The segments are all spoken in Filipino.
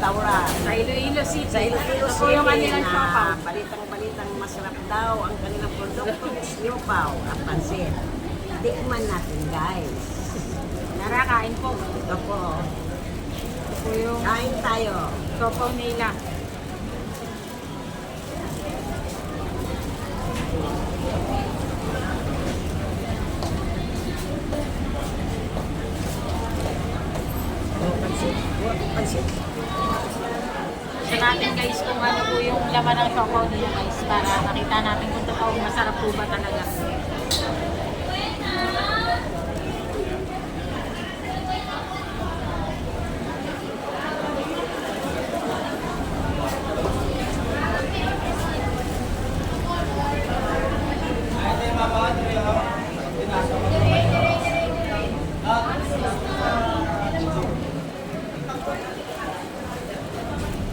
restaurant. Sa Iloilo City. Sa Iloilo Ito po City yung kanilang siopaw. na balitang masarap daw ang kanilang produkto, siopaw at pansit. Tikman natin, guys. Tara, kain po. Ito po. Ito po yung Kain tayo. siopaw nila. Oh, pansit. Oh, pansit. Gusto natin guys kung ano po yung laman ng siopaw nila guys para makita natin kung totoo masarap po ba talaga.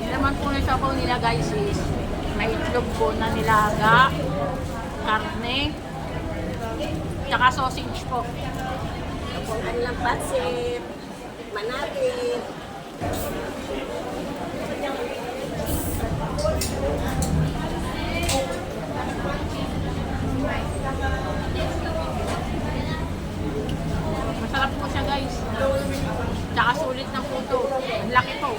Yung laman po ng siopaw nila guys is may itlog po na nilaga, karne, tsaka sausage po. Ito po ang kanilang pansit. Tikman natin. Masarap po siya guys. Tsaka sulit na po ito. Ang laki po.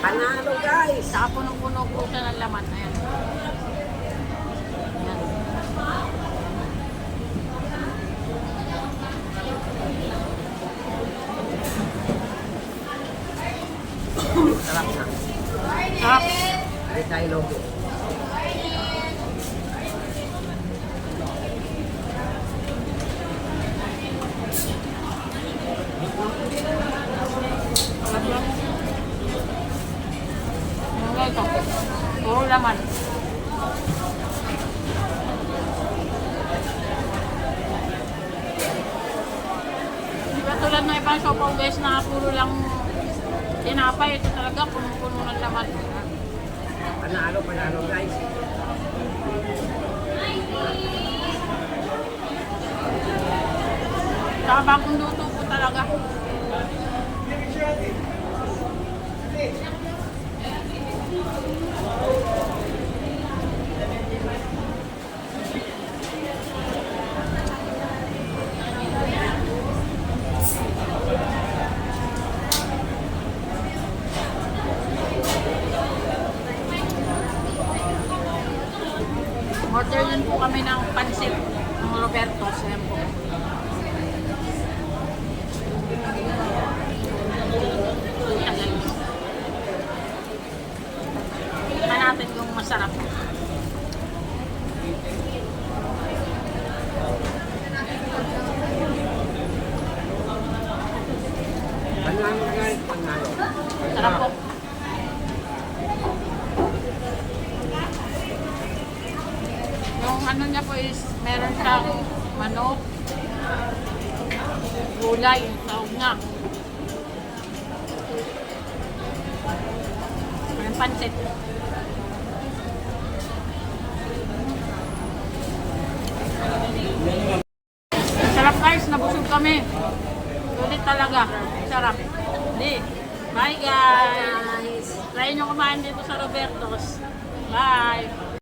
Panalo, guys. Tsaka punong-puno po siya ng laman. Ayan. Ayan. Sarap na. Sarap. Ay, tayo logo. Sarap yun. Ano ito? Puro laman. Di ba tulad ng ibang siopaw guys na puro lang tinapay. Ito talaga punong-puno ng laman. Panalo, guys. Tsaka bagong luto po talaga. Order din po kami ng pansit ng Roberto's. Ayan po. Tingnan natin kung masarap. Panalo, guys. Panalo. Sarap po. Yung ano niya po is meron siyang manok, gulay, tawag nga. Yung pansit. Sarap guys, nabusog kami. Sulit talaga. Sarap. Di. Bye guys. Guys. Try nyo kumain dito sa Roberto's. Bye.